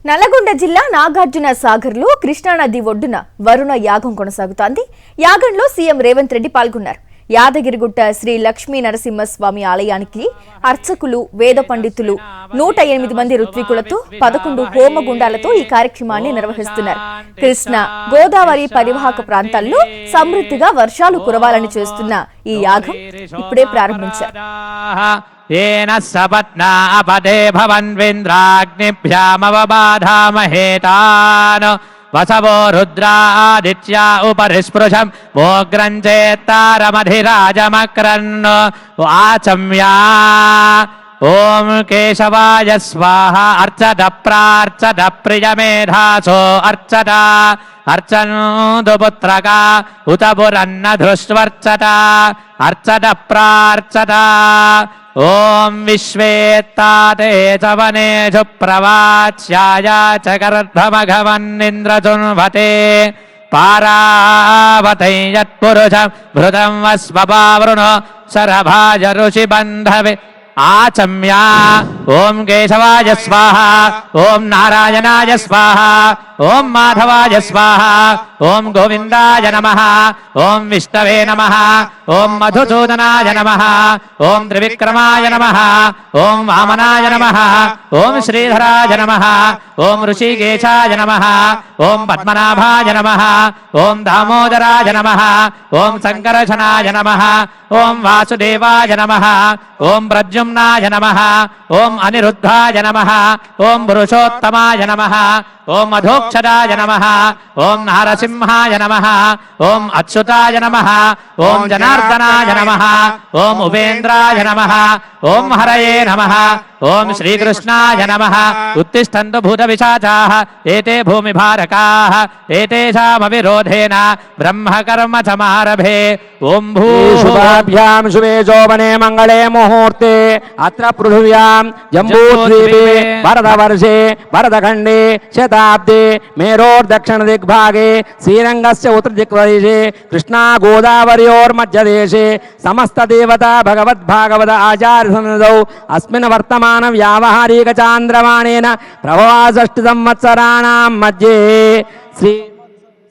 నల్లగొండ జిల్లా నాగార్జున సాగర్లో కృష్ణానది ఒడ్డున వరుణ యాగం కొనసాగుతోంది. యాగంలో సీఎం రేవంత్ రెడ్డి పాల్గొన్నారు. యాదగిరిగుట్ట శ్రీ లక్ష్మీ నరసింహస్వామి ఆలయానికి అర్చకులు, వేద పండితులు 108 మంది ఋత్వికులతో 11 హోమగుండాలతో ఈ కార్యక్రమాన్ని నిర్వహిస్తున్నారు. కృష్ణ, గోదావరి పరివాహక ప్రాంతాల్లో సమృద్ధిగా వర్షాలు కురవాలని చేస్తున్న ఈ యాగం ఇప్పుడే ప్రారంభించారు. येन सपत्ना अपदे भवन्विन्द्राग्निभ्यामवबाधामहेतान् वसवो रुद्रादित्या उपरिस्पृशं मोग्रं चेत्तारमधिराजमक्रन् आचम्या ओम केशवाय स्वाहा अर्चत प्रार्चत प्रियमेधासो अर्चत अर्चनोदुपुत्रका उत पुरन्न धृष्वर्चत अर्चत प्रार्चत ओम विश्वेत्ताते चवनेषु प्रवाच्याय च गर्भमघवन्निन्द्रजुन्भते पारावतै यत्पुरुषं भृतं वस्वपावृणो शरभाज ऋषिबन्धवे आचम्या ओम केशवाय स्वाहा ओम नारायणाय स्वाहा ओम माधवाय स्वाहा ओम गोविंदाय नमः ओम विष्णवे नमः ओम मधुसूदनाय नमः ओम त्रिविक्रमाय नमः ओम वामनाय नमः ओम श्रीधराय नमः ओम ऋषिकेशाय नमः ओम पद्मनाभाय नमः ओम दामोदराय नमः ओम संकर्षणाय नमः ओम वासुदेवाय नमः ओम प्रद्युम्नाय नमः ओम अनिरुद्धाय नमः ओम पुरुषोत्तमाय नमः ओम अधोक्षदाय नमः ओम नारसिंहाय नमः ओम अच्युताय नमः ओम जनार्दनाय नमः ओम उपेन्द्राय नमः ओम हरये नमः ओम श्रीकृष्णाय नमः उत्तिष्ठन्तु भूतपिशाचाः एते भूमिभारकाः एतेषामविरोधेन ब्रह्मकर्म समारभे ओम शुभाभ्यां शुभे शोभने मंगले मुहूर्ते अत्र पृथिव्यां जम्बूद्वीपे वरदवर्षे वरदखण्डे शताब्दे मेरोर्दक्षिण दिग्भागे श्रीरंगस्य उत्तरदिक्प्रदेशे कृष्णा गोदावर्योर्मध्यदेशे समस्त देवता भगवद्भागवत आचार्य सन्निधौ अस्मिन् वर्तमान व्यावहारिक चान्द्रमाणेन प्रभवाषष्टि संवत्सराणां मध्ये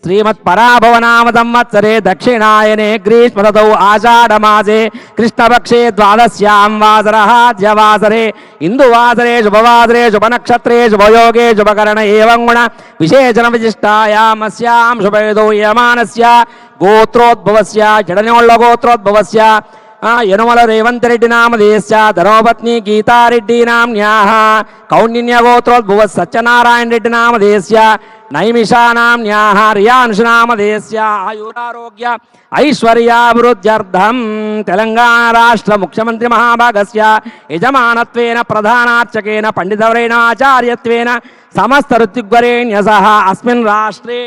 श्रीमत्पराभवनाम संवत्सरे दक्षिणायने ग्रीष्मऋतौ आषाढमासे कृष्णपक्षे द्वादश्यां वासरः द्यवासरे इंदुवासरे शुभवासरे शुभनक्षत्रे शुभयोगे शुभकरण एवं गुण विशेषण विशिष्टायामस्यां शुभवेदो यमानस्य गोत्रोद्भवस्य जडनोल्ल गोत्रोद्भवस्य यनुमल रेवंत रेड्डी नामधेयस्य धर्मपत्नी गीतारेड्डी नाम्न्याः कौंडिन्य गोत्रोद्भव सत्यनारायण रेड्डी नामधेयस्य नैमिषा नाम्न्याः रियांश नामधेयस्य आयुरारोग्य ऐश्वर्याभिवृद्ध्यर्थं तेलंगाणा राष्ट्र मुख्यमंत्री महाभागस्य यजमानत्वेन प्रधानार्चकेन पंडितवरेण आचार्यत्वेन समस्त ऋत्विग्वरेण्य सह अस्मिन् राष्ट्रे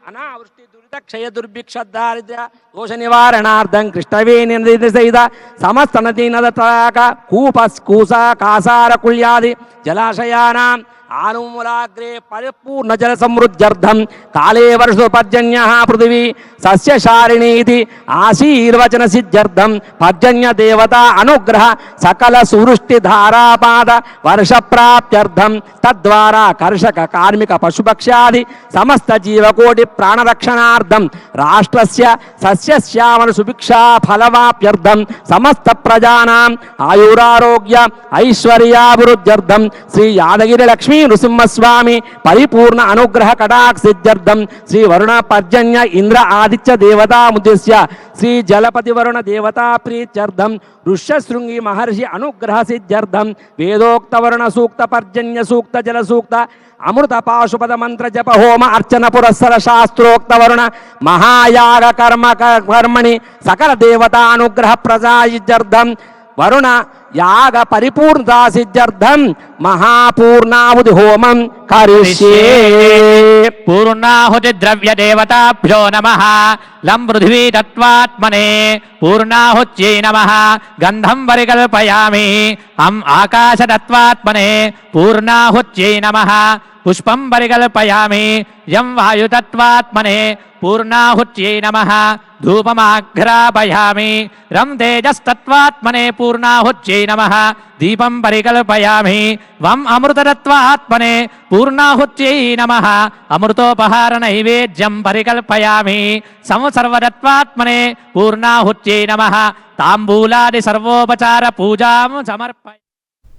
अनावृष्टि क्षय दुर्भिक्ष दारिद्र्य दोष निवारणार्थं कृष्णवेणी नदी सहित समस्त नदी नद तडाग कूप कूस कासार कुल्यादि जलाशयानां आनुमूलाग्रे परिपूर्ण जल समृद्ध्यर्थं काले वर्षोपर्जन्यः पृथिवी सस्यशारिणी इति आशीर्वचन सिद्ध्यर्थं पर्जन्य देवता अनुग्रह सकल सुवृष्टि धारापात वर्ष प्राप्त्यर्थं तद्वारा कर्षक कार्मिक पशुपक्ष्यादि समस्त जीवकोटि प्राणरक्षणार्थं राष्ट्रस्य सस्यश्यामल सुभिक्षा फलवाप्यर्थं समस्त प्रजानां आयुरारोग्य ऐश्वर्याभिवृद्ध्यर्थं श्री यादगिरि लक्ष्मी नृसिंहस्वामी परिपूर्ण अनुग्रह कटाक्षसिद्ध्यर्थं श्री वरुण पर्जन्य इंद्र आदित्य देवता मुद्देश्य श्री जलपति वरुण देवता प्रीत्यर्थं ऋष्यशृंगी महर्षि अनुग्रह सिद्ध्यर्थं वेदोक्त वरुण सूक्त पर्जन्य सूक्त जल सूक्त अमृत पाशुपद मंत्र जप होम अर्चन पुरस्सर शास्त्रोक्त वरुण महायाग कर्म कर्मणि सकल देवता अनुग्रह प्रसादित्यर्थं वरुण याग परिपूर्णता सिद्ध्यर्थं महापूर्णाहुति होमं करिष्ये। पूर्णाहुति द्रव्य देवताभ्यो नमः लं पृथ्वी तत्त्वात्मने पूर्णाहुत्यै नमः गंधं परिकल्पयामि अम् आकाश तत्त्वात्मने पूर्णाहुत्यै नमः పుష్పం పరికల్పయామి యం వాయుతత్వాత్మనే పూర్ణాహుత్యై నమః ధూపమాఘ్రాపయామి రం తేజస్తత్వాత్మనే పూర్ణాహుత్యై నమః దీపం పరికల్పయామి వం అమృతతత్వాత్మనే పూర్ణాహుత్యై నమః అమృతోపహార నైవేద్యం పరికల్పయామి సంసర్వతత్వాత్మనే పూర్ణాహుత్యై నమః తాంబూలాది సర్వోపచార పూజాం సమర్పయామి.